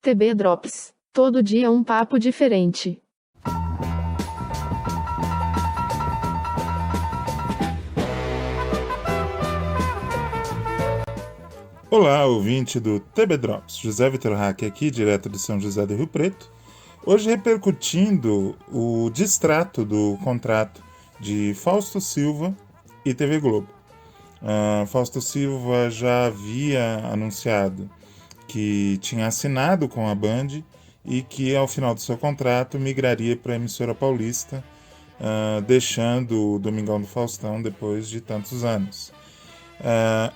TB Drops. Todo dia um papo diferente. Olá, ouvinte do TB Drops. José Vitor Hack aqui, direto de São José do Rio Preto. Hoje repercutindo o distrato do contrato de Fausto Silva e TV Globo. Fausto Silva já havia anunciado que tinha assinado com a Band e que ao final do seu contrato migraria para a emissora paulista, deixando o Domingão do Faustão depois de tantos anos.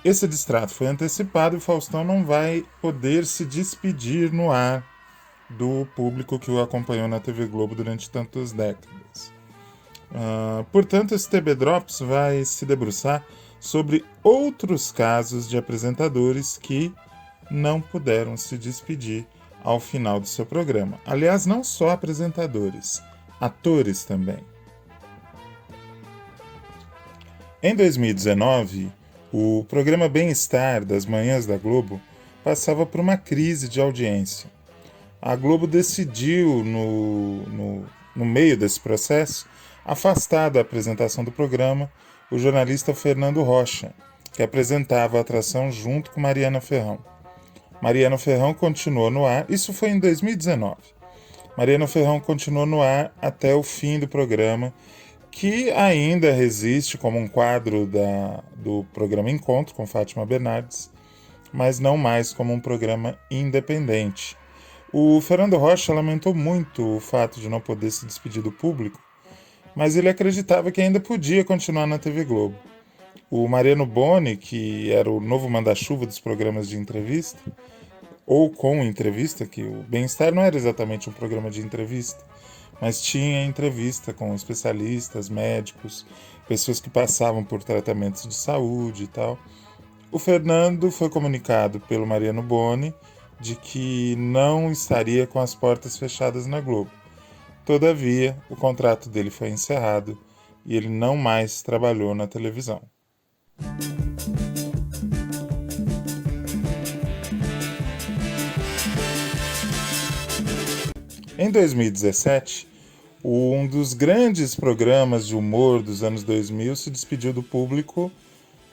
Esse distrato foi antecipado e o Faustão não vai poder se despedir no ar do público que o acompanhou na TV Globo durante tantas décadas. Portanto, esse TB Drops vai se debruçar sobre outros casos de apresentadores que não puderam se despedir ao final do seu programa. Aliás, não só apresentadores, atores também. Em 2019, o programa Bem-Estar das Manhãs da Globo passava por uma crise de audiência. A Globo decidiu, no meio desse processo, afastar da apresentação do programa o jornalista Fernando Rocha, que apresentava a atração junto com Mariana Ferrão. Mariana Ferrão continuou no ar, isso foi em 2019. Mariana Ferrão continuou no ar até o fim do programa, que ainda resiste como um quadro do programa Encontro com Fátima Bernardes, mas não mais como um programa independente. O Fernando Rocha lamentou muito o fato de não poder se despedir do público, mas ele acreditava que ainda podia continuar na TV Globo. O Mariano Boni, que era o novo manda-chuva dos programas de entrevista, ou com entrevista, que o Bem-Estar não era exatamente um programa de entrevista, mas tinha entrevista com especialistas, médicos, pessoas que passavam por tratamentos de saúde e tal. O Fernando foi comunicado pelo Mariano Boni de que não estaria com as portas fechadas na Globo. Todavia, o contrato dele foi encerrado e ele não mais trabalhou na televisão. Em 2017, um dos grandes programas de humor dos anos 2000 se despediu do público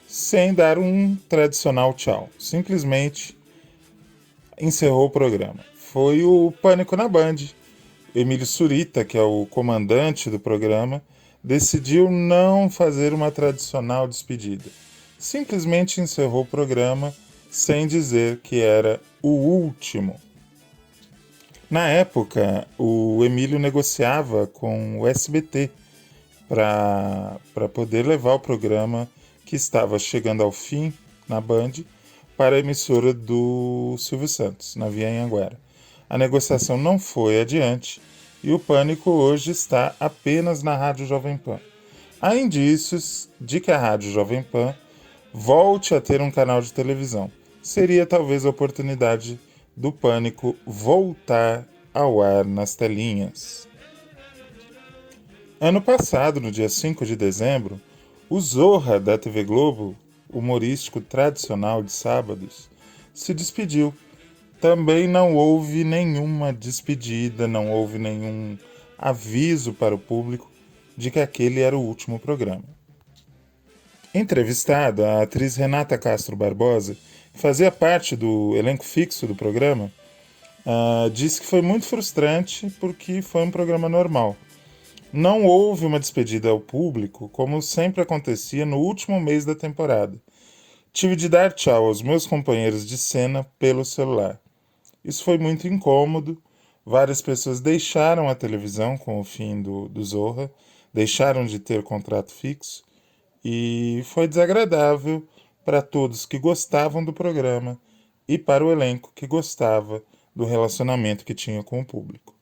sem dar um tradicional tchau. Simplesmente encerrou o programa. Foi o Pânico na Band. Emílio Surita, que é o comandante do programa, decidiu não fazer uma tradicional despedida. Simplesmente encerrou o programa sem dizer que era o último. Na época, o Emílio negociava com o SBT para poder levar o programa que estava chegando ao fim na Band para a emissora do Silvio Santos, na Via Anhanguera. A negociação não foi adiante e o Pânico hoje está apenas na Rádio Jovem Pan. Há indícios de que a Rádio Jovem Pan volte a ter um canal de televisão. Seria talvez a oportunidade do Pânico voltar ao ar nas telinhas. Ano passado, no dia 5 de dezembro, o Zorra da TV Globo, humorístico tradicional de sábados, se despediu. Também não houve nenhuma despedida, não houve nenhum aviso para o público de que aquele era o último programa. Entrevistada, a atriz Renata Castro Barbosa, que fazia parte do elenco fixo do programa, disse que foi muito frustrante porque foi um programa normal. Não houve uma despedida ao público, como sempre acontecia no último mês da temporada. Tive de dar tchau aos meus companheiros de cena pelo celular. Isso foi muito incômodo. Várias pessoas deixaram a televisão com o fim do Zorra, deixaram de ter contrato fixo e foi desagradável para todos que gostavam do programa e para o elenco que gostava do relacionamento que tinha com o público.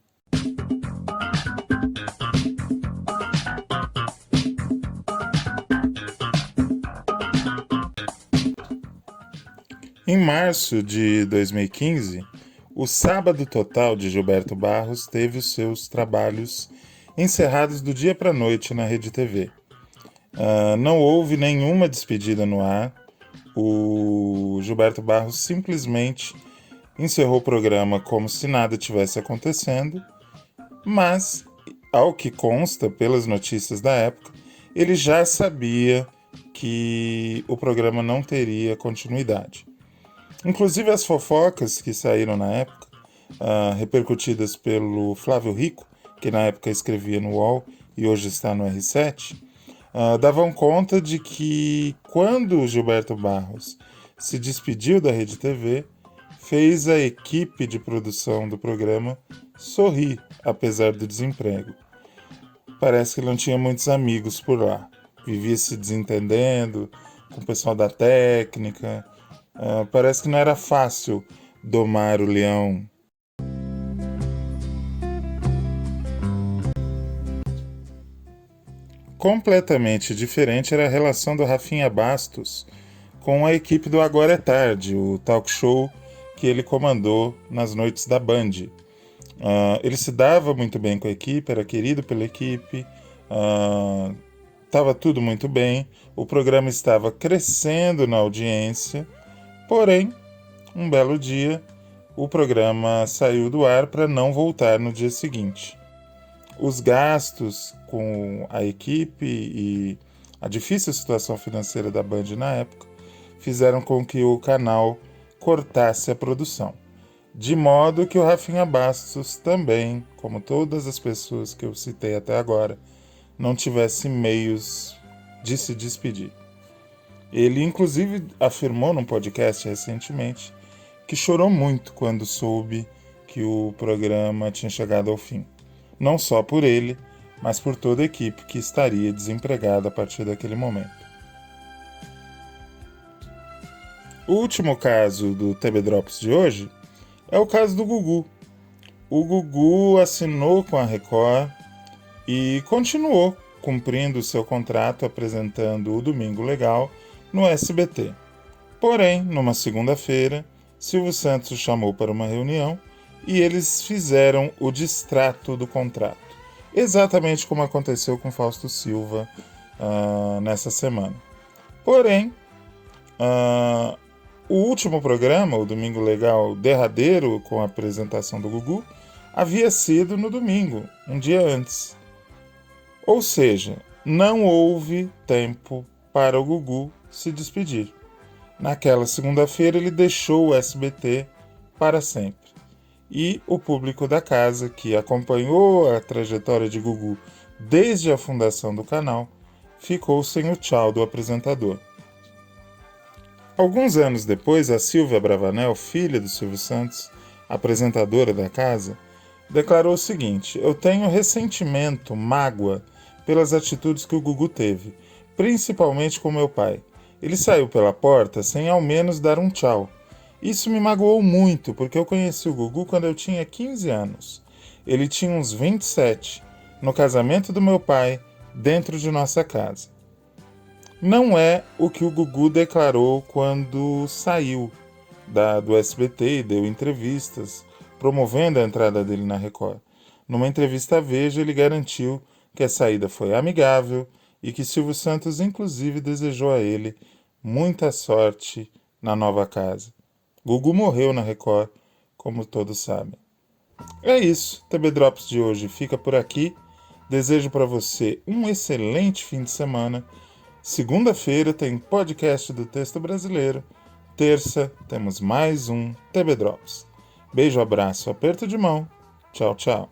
Em março de 2015, o Sábado Total de Gilberto Barros teve os seus trabalhos encerrados do dia para a noite na Rede TV. Não houve nenhuma despedida no ar. O Gilberto Barros simplesmente encerrou o programa como se nada tivesse acontecendo, mas, ao que consta pelas notícias da época, ele já sabia que o programa não teria continuidade. Inclusive as fofocas que saíram na época, repercutidas pelo Flávio Rico, que na época escrevia no UOL e hoje está no R7, davam conta de que quando o Gilberto Barros se despediu da Rede TV, fez a equipe de produção do programa sorrir, apesar do desemprego. Parece que ele não tinha muitos amigos por lá. Vivia se desentendendo com o pessoal da técnica. Parece que não era fácil domar o leão. Completamente diferente era a relação do Rafinha Bastos com a equipe do Agora é Tarde, o talk show que ele comandou nas noites da Band. Ele se dava muito bem com a equipe, era querido pela equipe, estava tudo muito bem, o programa estava crescendo na audiência, porém, um belo dia, o programa saiu do ar para não voltar no dia seguinte. Os gastos com a equipe e a difícil situação financeira da Band na época fizeram com que o canal cortasse a produção. De modo que o Rafinha Bastos também, como todas as pessoas que eu citei até agora, não tivesse meios de se despedir. Ele, inclusive, afirmou num podcast recentemente que chorou muito quando soube que o programa tinha chegado ao fim. Não só por ele, mas por toda a equipe que estaria desempregada a partir daquele momento. O último caso do TB Drops de hoje é o caso do Gugu. O Gugu assinou com a Record e continuou cumprindo seu contrato apresentando o Domingo Legal no SBT. Porém, numa segunda-feira, Silvio Santos o chamou para uma reunião e eles fizeram o distrato do contrato. Exatamente como aconteceu com Fausto Silva nessa semana. Porém, o último programa, o Domingo Legal derradeiro com a apresentação do Gugu, havia sido no domingo, um dia antes. Ou seja, não houve tempo para o Gugu se despedir. Naquela segunda-feira ele deixou o SBT para sempre. E o público da casa, que acompanhou a trajetória de Gugu desde a fundação do canal, ficou sem o tchau do apresentador. Alguns anos depois, a Silvia Bravanel, filha do Silvio Santos, apresentadora da casa, declarou o seguinte: "Eu tenho ressentimento, mágoa, pelas atitudes que o Gugu teve, principalmente com meu pai. Ele saiu pela porta sem ao menos dar um tchau. Isso me magoou muito, porque eu conheci o Gugu quando eu tinha 15 anos. Ele tinha uns 27, no casamento do meu pai, dentro de nossa casa." Não é o que o Gugu declarou quando saiu do SBT e deu entrevistas, promovendo a entrada dele na Record. Numa entrevista à Veja, ele garantiu que a saída foi amigável e que Silvio Santos, inclusive, desejou a ele muita sorte na nova casa. Gugu morreu na Record, como todos sabem. É isso, TB Drops de hoje fica por aqui. Desejo para você um excelente fim de semana. Segunda-feira tem podcast do Texto Brasileiro. Terça temos mais um TB Drops. Beijo, abraço, aperto de mão. Tchau, tchau.